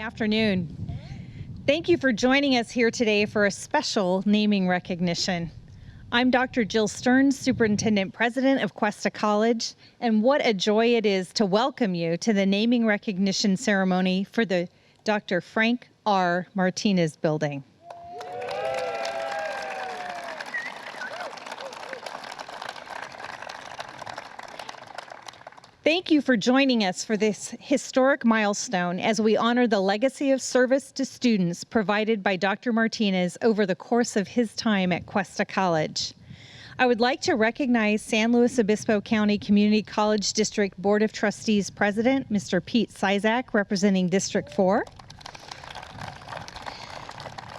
afternoon. Thank you for joining us here today for a special naming recognition. I'm Dr. Gil Stork, Superintendent President of Cuesta College, and what a joy it is to welcome you to the naming recognition ceremony for the Dr. Frank R. Martinez Building. Thank you for joining us for this historic milestone as we honor the legacy of service to students provided by Dr. Martinez over the course of his time at Cuesta College. I would like to recognize San Luis Obispo County Community College District Board of Trustees President, Mr. Pete Sizak, representing District 4.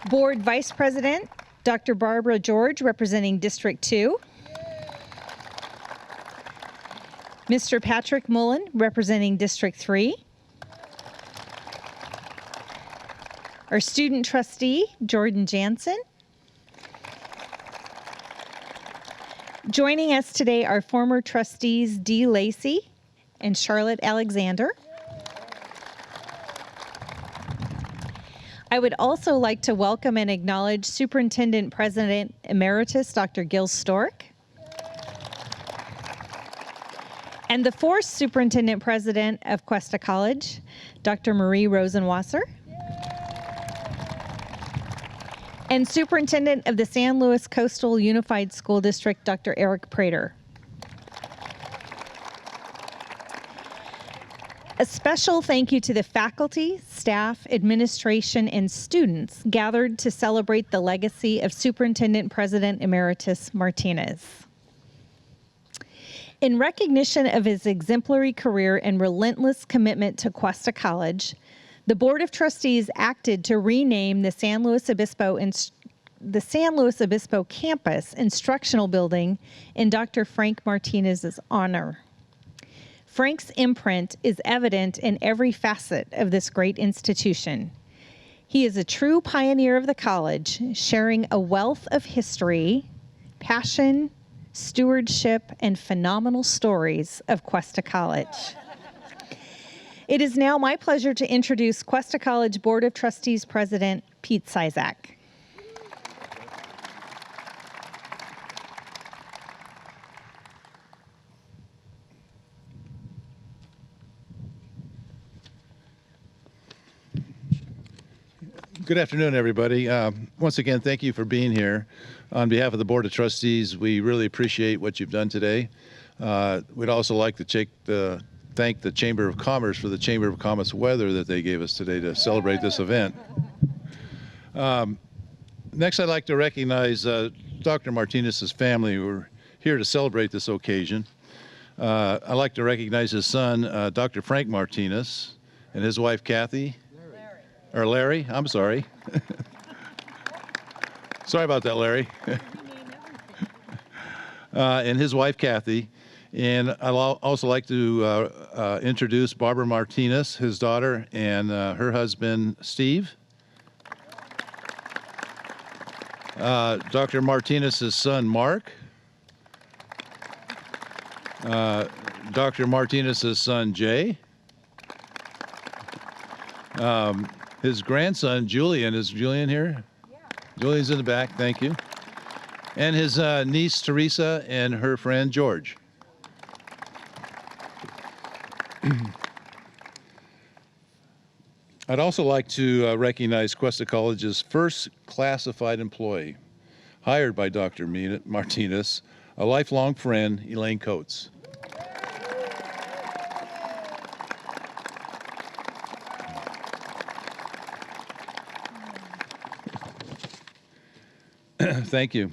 Board Vice President, Dr. Barbara George, representing District 2. Mr. Patrick Mullen, representing District 3. Our student trustee, Jordan Jansen. Joining us today are former trustees Dee Lacey and Charlotte Alexander. I would also like to welcome and acknowledge Superintendent President Emeritus Dr. Gil Stork. And the fourth Superintendent President of Cuesta College, Dr. Marie Rosenwasser. And Superintendent of the San Luis Coastal Unified School District, Dr. Eric Prater. A special thank you to the faculty, staff, administration, and students gathered to celebrate the legacy of Superintendent President Emeritus Martinez. In recognition of his exemplary career and relentless commitment to Cuesta College, the Board of Trustees acted to rename the San Luis Obispo campus instructional building in Dr. Frank Martinez's honor. Frank's imprint is evident in every facet of this great institution. He is a true pioneer of the college, sharing a wealth of history, passion, stewardship, and phenomenal stories of Cuesta College. It is now my pleasure to introduce Cuesta College Board of Trustees President Pete Sizak. Good afternoon, everybody. Once again, thank you for being here. On behalf of the Board of Trustees, we really appreciate what you've done today. We'd also like to thank the Chamber of Commerce for the Chamber of Commerce weather that they gave us today to celebrate this event. Next, I'd like to recognize Dr. Martinez's family who are here to celebrate this occasion. I'd like to recognize his son, Dr. Frank Martinez, and his wife, Kathy. Larry, I'm sorry. Sorry about that, Larry. And his wife, Kathy. And I'd also like to introduce Barbara Martinez, his daughter, and her husband, Steve. Dr. Martinez's son, Mark. Dr. Martinez's son, Jay. His grandson, Julian. Is Julian here? Yeah. Julian's in the back, thank you. And his niece, Teresa, and her friend, George. I'd also like to recognize Cuesta College's first classified employee, hired by Dr. Martinez, a lifelong friend, Elaine Coates. Thank you.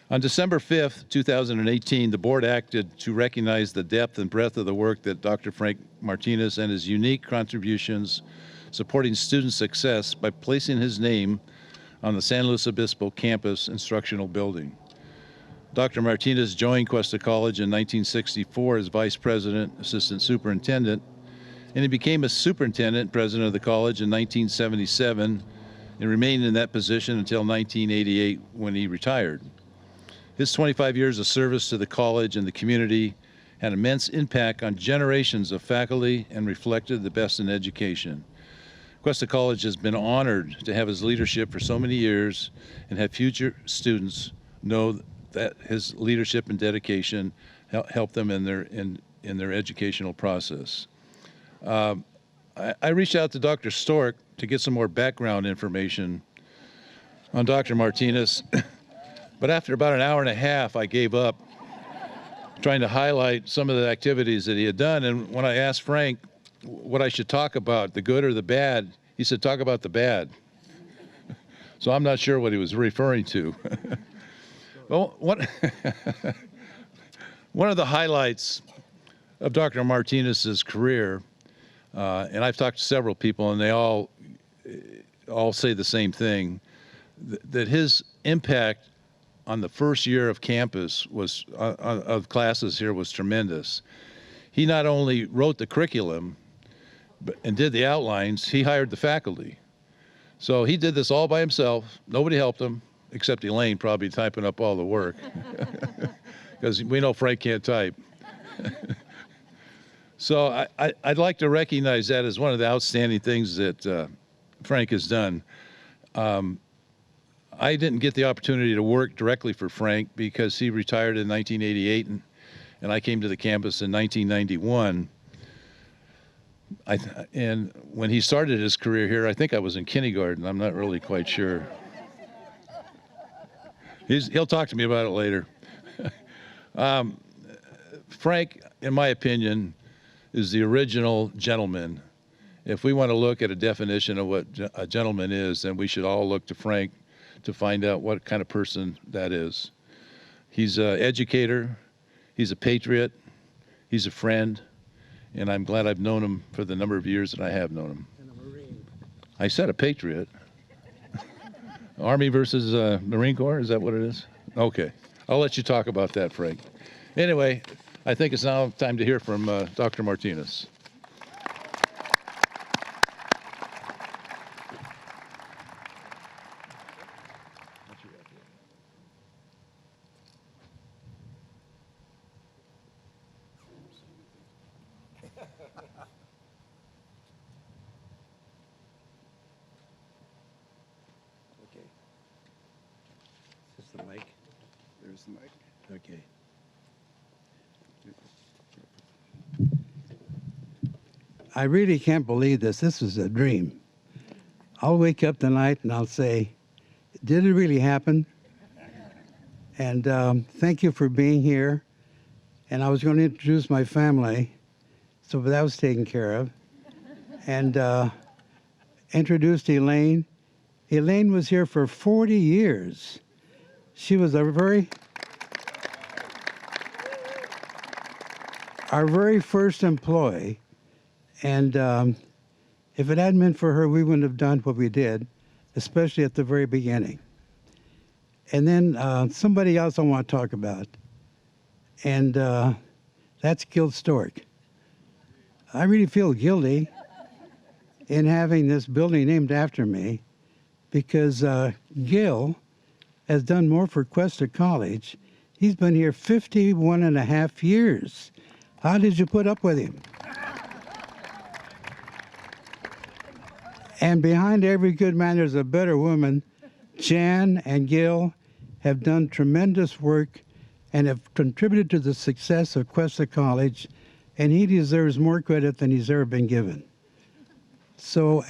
On December 5th, 2018, the board acted to recognize the depth and breadth of the work that Dr. Frank Martinez and his unique contributions supporting student success by placing his name on the San Luis Obispo campus instructional building. Dr. Martinez joined Cuesta College in 1964 as Vice President, Assistant Superintendent, and he became a Superintendent President of the college in 1977 and remained in that position until 1988 when he retired. His 25 years of service to the college and the community had immense impact on generations of faculty and reflected the best in education. Cuesta College has been honored to have his leadership for so many years and have future students know that his leadership and dedication help them in their educational process. I reached out to Dr. Stork to get some more background information on Dr. Martinez, but after about an hour and a half, I gave up trying to highlight some of the activities that he had done. And when I asked Frank what I should talk about, the good or the bad, he said, talk about the bad. So I'm not sure what he was referring to. Well, one of the highlights of Dr. Martinez's career, and I've talked to several people, and they all say the same thing, that his impact on the first year of campus was of classes here was tremendous. He not only wrote the curriculum and did the outlines, he hired the faculty. So he did this all by himself. Nobody helped him, except Elaine, probably typing up all the work, because we know Frank can't type. So I'd like to recognize that as one of the outstanding things that Frank has done. I didn't get the opportunity to work directly for Frank because he retired in 1988, and I came to the campus in 1991. And when he started his career here, I think I was in kindergarten. I'm not really quite sure. He'll talk to me about it later. Frank, in my opinion, is the original gentleman. If we want to look at a definition of what a gentleman is, then we should all look to Frank to find out what kind of person that is. He's an educator, he's a patriot, he's a friend, and I'm glad I've known him for the number of years that I have known him. And a Marine. I said a patriot. Army versus Marine Corps, is that what it is? Okay, I'll let you talk about that, Frank. Anyway, I think it's now time to hear from Dr. Martinez. Okay. Is this the mic? There's the mic. Okay. I really can't believe this. This was a dream. I'll wake up tonight and I'll say, did it really happen? And thank you for being here. And I was going to introduce my family, so that was taken care of. And introduced Elaine. Elaine was here for 40 years. She was our very first employee. And if it hadn't been for her, we wouldn't have done what we did, especially at the very beginning. And then somebody else I want to talk about, and that's Gil Stork. I really feel guilty in having this building named after me, because Gil has done more for Cuesta College. He's been here 51 and a half years. How did you put up with him? And behind every good man, there's a better woman. Jan and Gil have done tremendous work and have contributed to the success of Cuesta College, and he deserves more credit than he's ever been given. So,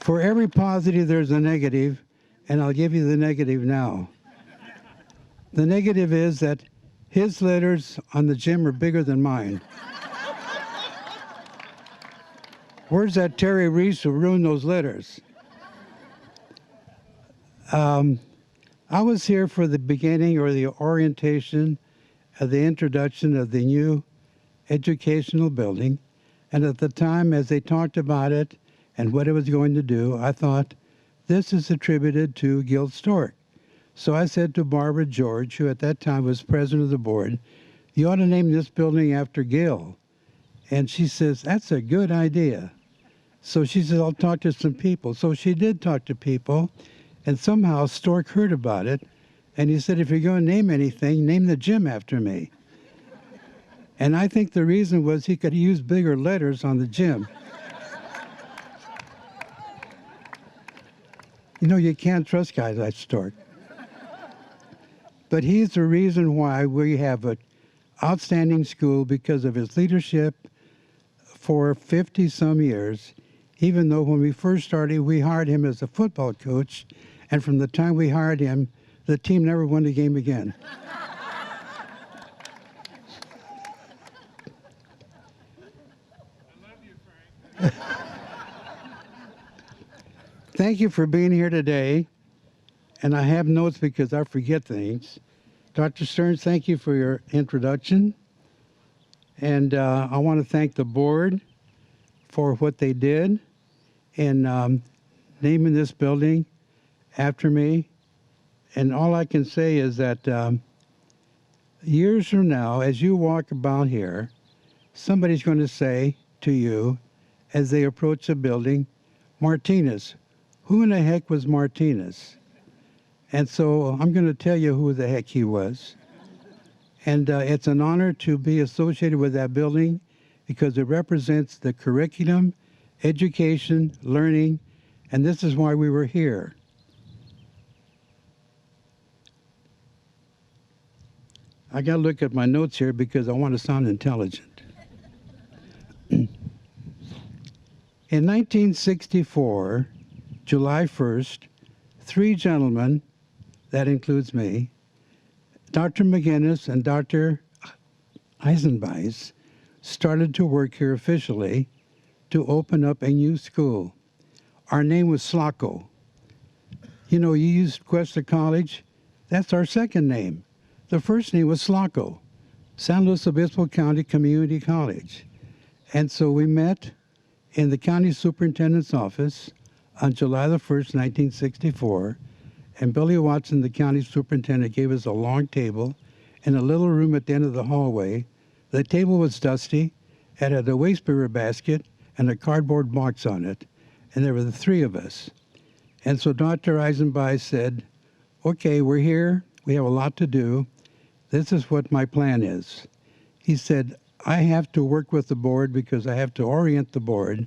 for every positive, there's a negative, and I'll give you the negative now. The negative is that his letters on the gym are bigger than mine. Where's that Terry Reese who ruined those letters? I was here for the beginning, or the orientation of the introduction of the new educational building. And at the time, as they talked about it and what it was going to do, I thought, this is attributed to Gil Stork. So I said to Barbara George, who at that time was president of the board, you ought to name this building after Gil. And she says, that's a good idea. So she said, I'll talk to some people. So she did talk to people, and somehow Stork heard about it, and he said, if you're going to name anything, name the gym after me. And I think the reason was he could use bigger letters on the gym. You know, you can't trust guys like Stork. But he's the reason why we have an outstanding school, because of his leadership for 50-some years, even though when we first started, we hired him as a football coach, and from the time we hired him, the team never won a game again. Thank you for being here today. And I have notes because I forget things. Dr. Stearns, thank you for your introduction. And I want to thank the board for what they did in naming this building after me. And all I can say is that years from now, as you walk about here, somebody's going to say to you, as they approach the building, Martinez. Who in the heck was Martinez? And so I'm going to tell you who the heck he was. And it's an honor to be associated with that building because it represents the curriculum, education, learning, and this is why we were here. I got to look at my notes here because I want to sound intelligent. In 1964, July 1st, three gentlemen, that includes me, Dr. McGinnis and Dr. Eisenbeis, started to work here officially to open up a new school. Our name was Slocco. You know, you used Cuesta College. That's our second name. The first name was Slocco, San Luis Obispo County Community College. And so we met in the county superintendent's office on July the 1st, 1964, and Billy Watson, the county superintendent, gave us a long table in a little room at the end of the hallway. The table was dusty. It had a waste paper basket and a cardboard box on it, and there were the three of us. And so Dr. Eisenbeis said, okay, we're here. We have a lot to do. This is what my plan is. He said, I have to work with the board because I have to orient the board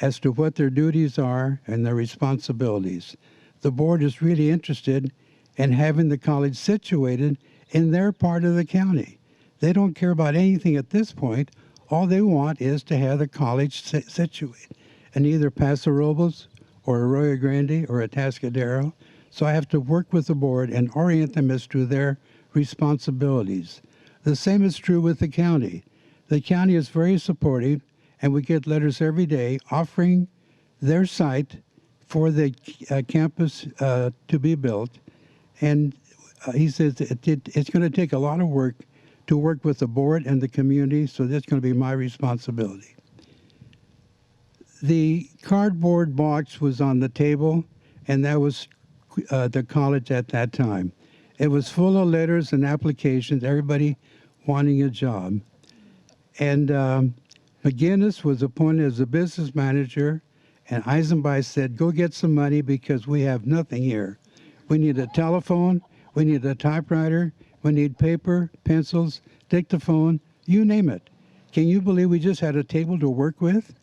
as to what their duties are and their responsibilities. The board is really interested in having the college situated in their part of the county. They don't care about anything at this point. All they want is to have the college situated in either Paso Robles or Arroyo Grande or Atascadero. So I have to work with the board and orient them as to their responsibilities. The same is true with the county. The county is very supportive, and we get letters every day offering their site for the campus to be built. And he says it's going to take a lot of work to work with the board and the community, so that's going to be my responsibility. The cardboard box was on the table, and that was the college at that time. It was full of letters and applications, everybody wanting a job. And McGinnis was appointed as the business manager, and Eisenbeis said, go get some money because we have nothing here. We need a telephone, we need a typewriter, we need paper, pencils, dictaphone, you name it. Can you believe we just had a table to work with?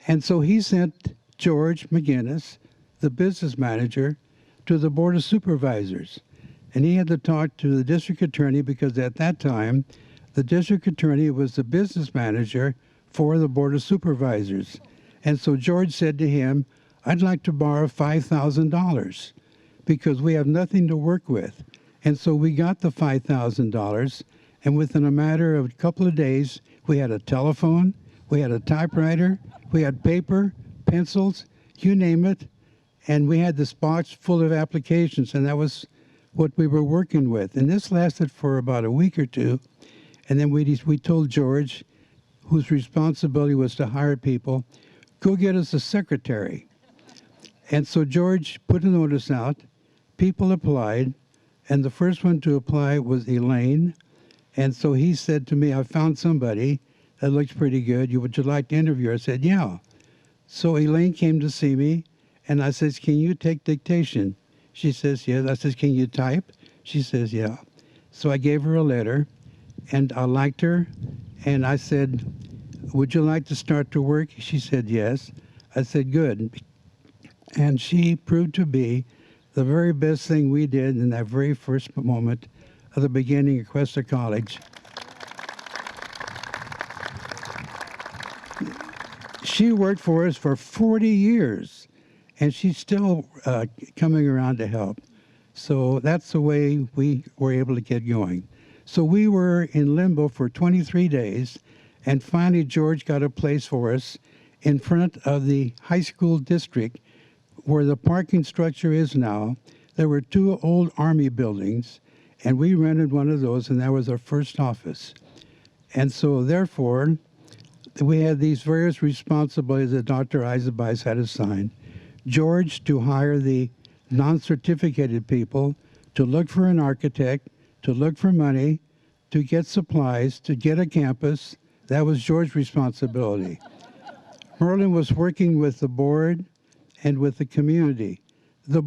And so he sent George McGinnis, the business manager, to the Board of Supervisors. And he had to talk to the district attorney because at that time, the district attorney was the business manager for the Board of Supervisors. And so George said to him, I'd like to borrow $5,000 because we have nothing to work with. And so we got the $5,000, and within a matter of a couple of days, we had a telephone, we had a typewriter, we had paper, pencils, you name it, and we had this box full of applications, and that was what we were working with. And this lasted for about a week or two, and then we told George, whose responsibility was to hire people, go get us a secretary. And so George put a notice out, people applied, and the first one to apply was Elaine. And so he said to me, I found somebody that looks pretty good. Would you like to interview her? I said, yeah. So Elaine came to see me, and I says, can you take dictation? She says, yes. I says, can you type? She says, yeah. So I gave her a letter, and I liked her. And I said, would you like to start to work? She said, yes. I said, good. And she proved to be the very best thing we did in that very first moment of the beginning of Cuesta College. She worked for us for 40 years, and she's still coming around to help. So that's the way we were able to get going. So we were in limbo for 23 days, and finally George got a place for us in front of the high school district where the parking structure is now. There were 2 old Army buildings, and we rented one of those, and that was our first office. And so therefore, we had these various responsibilities that Dr. Eisenbeis had assigned. George to hire the non-certificated people, to look for an architect, to look for money, to get supplies, to get a campus. That was George's responsibility. Merlin was working with the board and with the community. The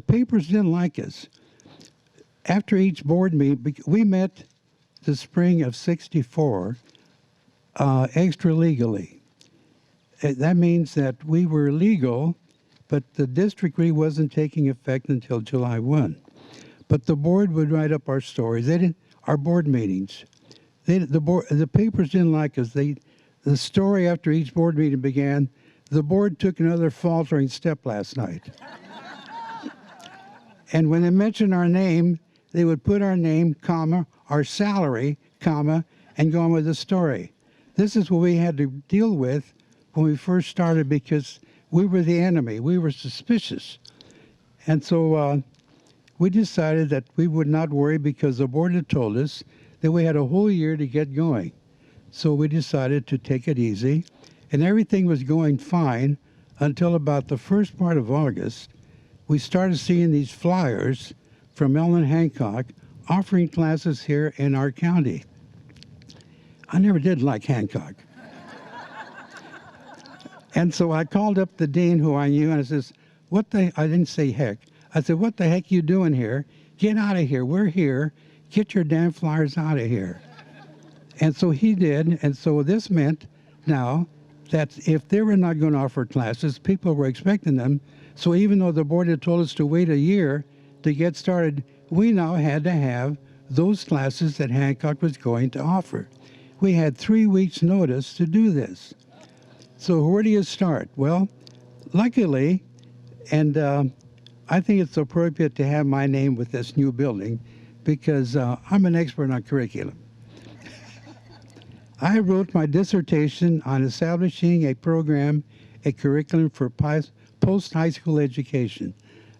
papers didn't like us. After each board meeting, we met the spring of '64 extra legally. That means that we were legal, but the district really wasn't taking effect until July 1. But the board would write up our stories. They didn't. Our board meetings. The papers didn't like us. The story after each board meeting began, the board took another faltering step last night. And when they mentioned our name, they would put our name, comma, our salary, comma, and go on with the story. This is what we had to deal with when we first started because we were the enemy. We were suspicious. And so we decided that we would not worry because the board had told us that we had a whole year to get going. So we decided to take it easy. And everything was going fine until about the first part of August. We started seeing these flyers from Ellen Hancock offering classes here in our county. I never did like Hancock. And so I called up the dean who I knew and I says, I didn't say heck. I said, what the heck you doing here? Get out of here. We're here. Get your damn flyers out of here. And so he did. And so this meant now that if they were not going to offer classes, people were expecting them. So even though the board had told us to wait a year to get started, we now had to have those classes that Hancock was going to offer. We had 3 weeks' notice to do this. So where do you start? Well, luckily, and I think it's appropriate to have my name with this new building because I'm an expert on curriculum. I wrote my dissertation on establishing a program, a curriculum for post-high school education.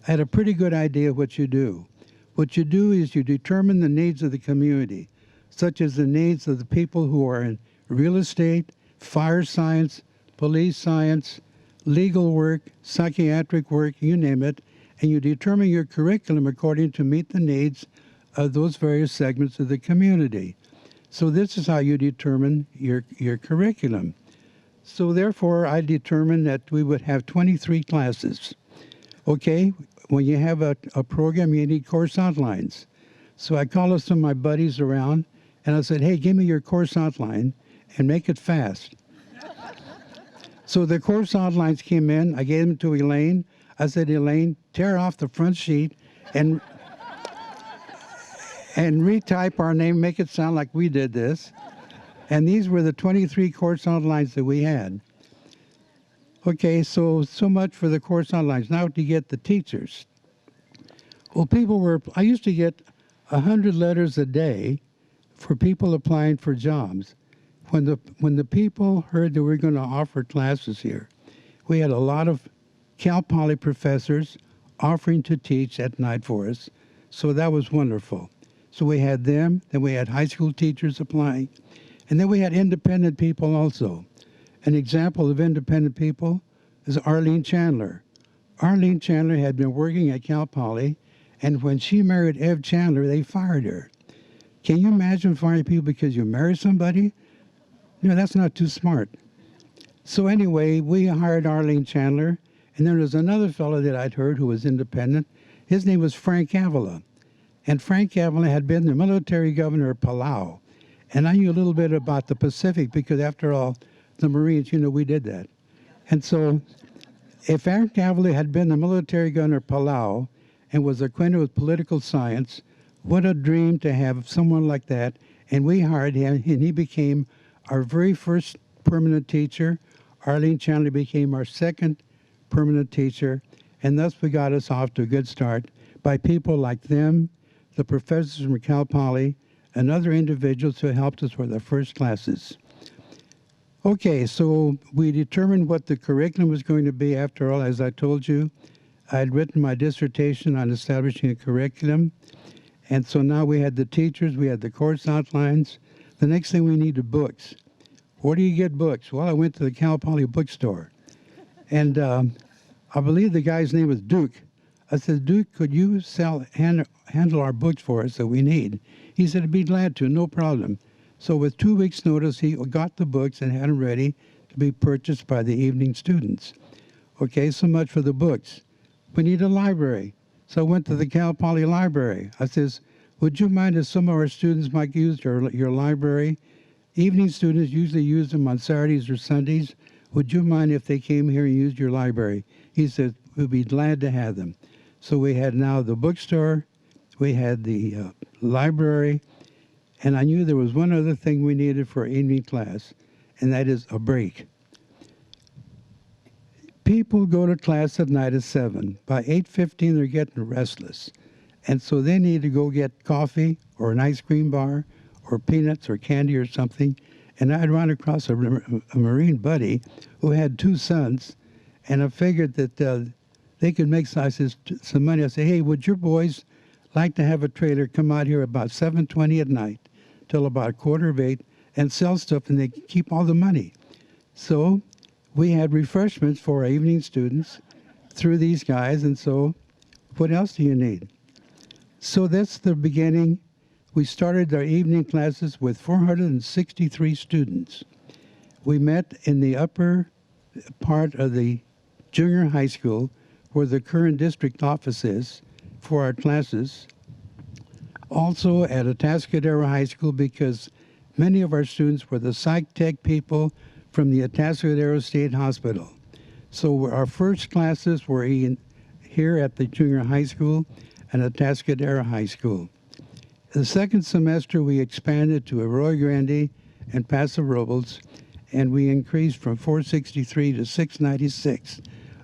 I had a pretty good idea of what you do. What you do is you determine the needs of the community, such as the needs of the people who are in real estate, fire science, police science, legal work, psychiatric work, you name it, and you determine your curriculum according to meet the needs of those various segments of the community. So this is how you determine your curriculum. So therefore, I determined that we would have 23 classes. Okay, when you have a program, you need course outlines. So I called up some of my buddies around, and I said, hey, give me your course outline and make it fast. So the course outlines came in. I gave them to Elaine. I said, Elaine, tear off the front sheet and retype our name, make it sound like we did this. And these were the 23 course outlines that we had. Okay, so much for the course outlines. Now to get the teachers. Well, I used to get 100 letters a day for people applying for jobs. When the people heard that we were going to offer classes here, we had a lot of Cal Poly professors offering to teach at night for us. So that was wonderful. So we had them, then we had high school teachers applying, and then we had independent people also. An example of independent people is Arlene Chandler. Arlene Chandler had been working at Cal Poly, and when she married Ev Chandler, they fired her. Can you imagine firing people because you married somebody? You know, that's not too smart. So anyway, we hired Arlene Chandler, and there was another fellow that I'd heard who was independent. His name was Frank Avila. And Frank Cavalier had been the military governor of Palau. And I knew a little bit about the Pacific because, after all, the Marines, we did that. And so if Frank Cavalier had been the military governor of Palau and was acquainted with political science, what a dream to have someone like that. And we hired him, and he became our very first permanent teacher. Arlene Chandler became our second permanent teacher, and thus we got us off to a good start by people like them, the professors from Cal Poly, and other individuals who helped us with our first classes. Okay, so we determined what the curriculum was going to be. After all, as I told you, I had written my dissertation on establishing a curriculum, and so now we had the teachers, we had the course outlines. The next thing we needed books. Where do you get books? Well, I went to the Cal Poly bookstore, and I believe the guy's name was Duke. I said, Duke, could you handle our books for us that we need? He said, I'd be glad to, no problem. So with 2 weeks' notice, he got the books and had them ready to be purchased by the evening students. Okay, so much for the books. We need a library. So I went to the Cal Poly library. I says, would you mind if some of our students might use your library? Evening students usually use them on Saturdays or Sundays. Would you mind if they came here and used your library? He said, we'd be glad to have them. So we had now the bookstore, we had the library, and I knew there was one other thing we needed for evening class, and that is a break. People go to class at night at 7. By 8:15, they're getting restless. And so they need to go get coffee or an ice cream bar or peanuts or candy or something. And I'd run across a Marine buddy who had 2 sons, and I figured that they could make some money. I said, hey, would your boys like to have a trailer come out here about 7:20 at night till about 7:45 and sell stuff, and they keep all the money? So we had refreshments for our evening students through these guys, and so what else do you need? So that's the beginning. We started our evening classes with 463 students. We met in the upper part of the junior high school where the current district office is for our classes. Also at Atascadero High School, because many of our students were the psych tech people from the Atascadero State Hospital. So our first classes were here at the junior high school and Atascadero High School. The second semester, we expanded to Arroyo Grande and Paso Robles, and we increased from 463 to 696.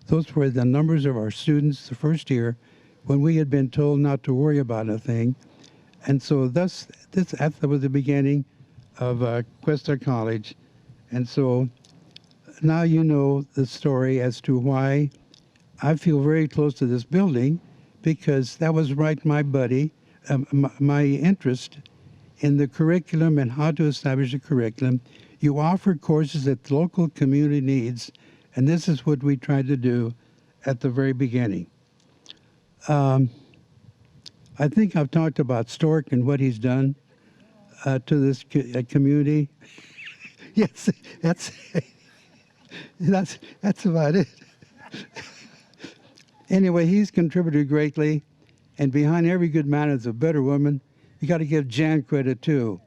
Those were the numbers of our students the first year when we had been told not to worry about a thing. And so that was the beginning of Cuesta College. And so now you know the story as to why I feel very close to this building, because that was right my interest in the curriculum and how to establish a curriculum. You offer courses that the local community needs, and this is what we tried to do at the very beginning. I think I've talked about Stork and what he's done to this community. Yes, that's about it. Anyway, he's contributed greatly, and behind every good man is a better woman. You got to give Jan credit too.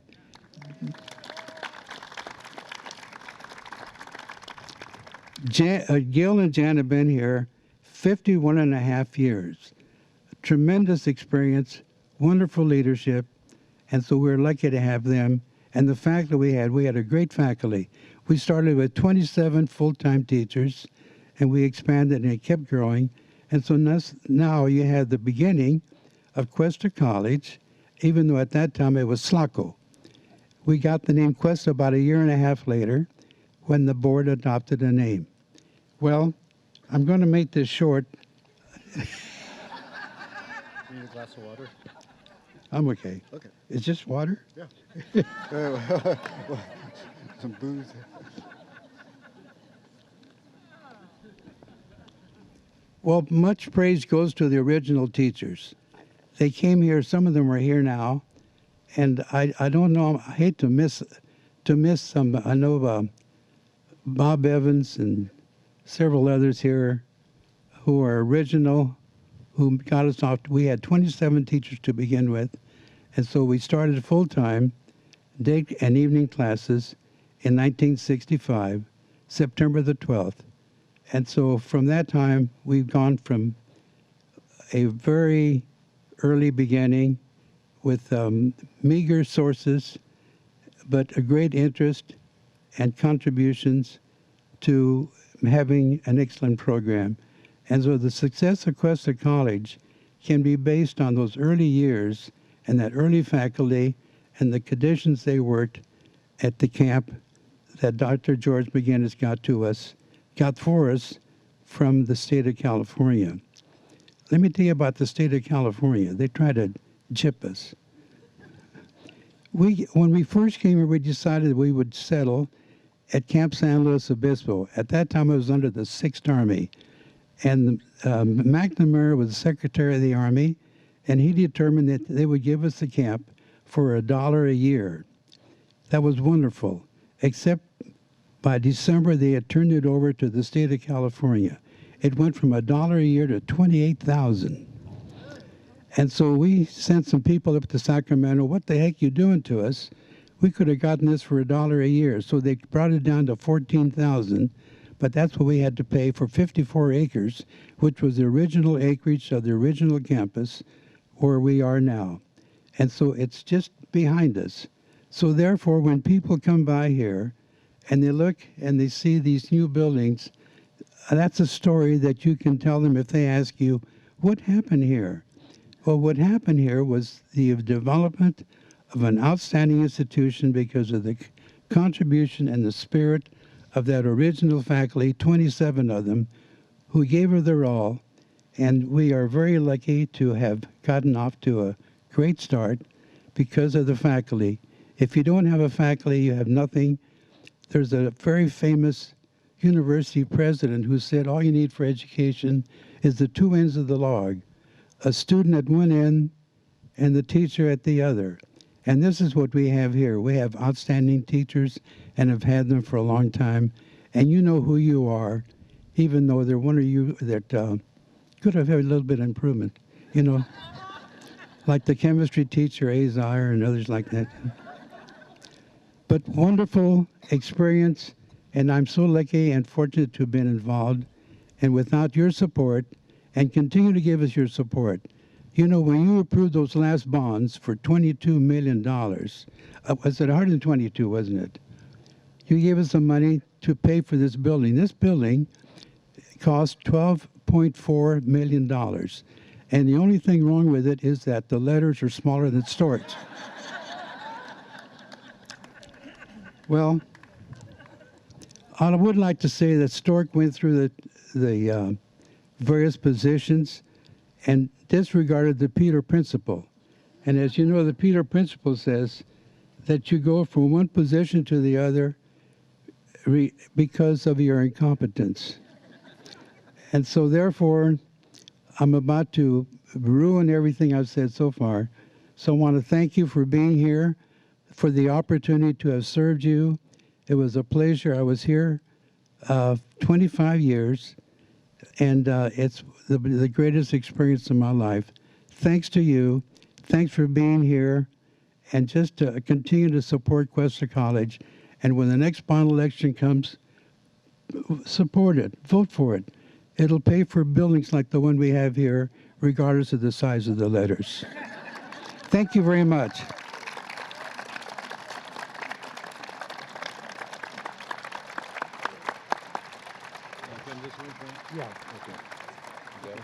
Gil and Jan have been here 51 and a half years. Tremendous experience, wonderful leadership, and so we're lucky to have them. And the fact that we had a great faculty. We started with 27 full-time teachers, and we expanded, and it kept growing. And so now you have the beginning of Cuesta College, even though at that time it was SLACO. We got the name Cuesta about a year and a half later when the board adopted a name. Well, I'm going to make this short. You need a glass of water? I'm okay. Okay. It's just water? Yeah. Some booze. Well, much praise goes to the original teachers. They came here, some of them are here now, and I don't know, I hate to miss some. I know Bob Evans and several others here who are original, who got us off. We had 27 teachers to begin with, and so we started full-time day and evening classes in 1965, September the 12th. And so from that time, we've gone from a very early beginning with meager sources, but a great interest and contributions to having an excellent program. And so the success of Cuesta College can be based on those early years and that early faculty and the conditions they worked at the camp that Dr. George McGinnis got for us from the state of California. Let me tell you about the state of California. They tried to gyp us. When we first came here, we decided we would settle at Camp San Luis Obispo. At that time, I was under the 6th Army. And McNamara was the Secretary of the Army, and he determined that they would give us the camp for $1 a year. That was wonderful, except by December, they had turned it over to the state of California. It went from $1 a year to $28,000. And so we sent some people up to Sacramento. What the heck you doing to us? We could have gotten this for $1 a year. So they brought it down to $14,000, but that's what we had to pay for 54 acres, which was the original acreage of the original campus where we are now. And so it's just behind us. So therefore, when people come by here and they look and they see these new buildings, that's a story that you can tell them if they ask you, what happened here? Well, what happened here was the development of an outstanding institution because of the contribution and the spirit of that original faculty, 27 of them, who gave her their all. And we are very lucky to have gotten off to a great start because of the faculty. If you don't have a faculty, you have nothing. There's a very famous university president who said all you need for education is the two ends of the log, a student at one end and the teacher at the other. And this is what we have here. We have outstanding teachers and have had them for a long time. And you know who you are, even though they're one of you that could have had a little bit of improvement, you know, like the chemistry teacher, Azar, and others like that. But wonderful experience, and I'm so lucky and fortunate to have been involved. And without your support, and continue to give us your support. You know, when you approved those last bonds for $22 million, was it 122, wasn't it? You gave us the money to pay for this building. This building cost $12.4 million. And the only thing wrong with it is that the letters are smaller than Stork's. Well, I would like to say that Stork went through the various positions and disregarded the Peter Principle. And as you know, the Peter Principle says that you go from one position to the other because of your incompetence. And so therefore, I'm about to ruin everything I've said so far. So I want to thank you for being here, for the opportunity to have served you. It was a pleasure. I was here 25 years. And it's the greatest experience of my life. Thanks to you. Thanks for being here. And just to continue to support Cuesta College. And when the next bond election comes, support it. Vote for it. It'll pay for buildings like the one we have here, regardless of the size of the letters. Thank you very much. Yeah, okay. Okay.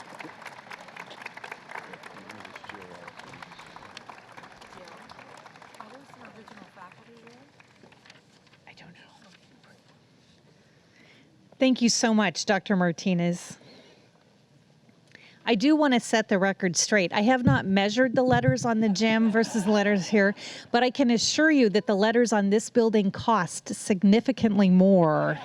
I don't know. Thank you so much, Dr. Martinez. I do want to set the record straight. I have not measured the letters on the gym versus the letters here, but I can assure you that the letters on this building cost significantly more.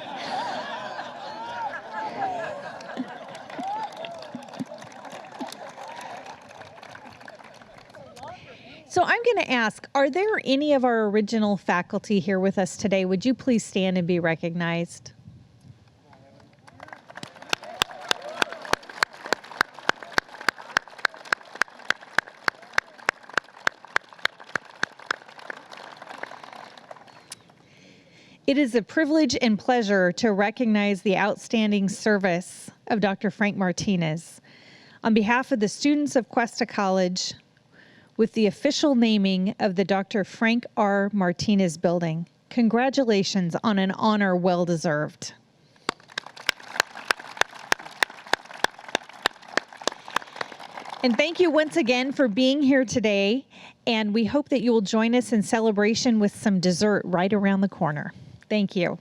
So I'm going to ask, are there any of our original faculty here with us today? Would you please stand and be recognized? It is a privilege and pleasure to recognize the outstanding service of Dr. Frank Martinez. On behalf of the students of Cuesta College, with the official naming of the Dr. Frank R. Martinez Building, congratulations on an honor well deserved. And thank you once again for being here today, and we hope that you will join us in celebration with some dessert right around the corner. Thank you.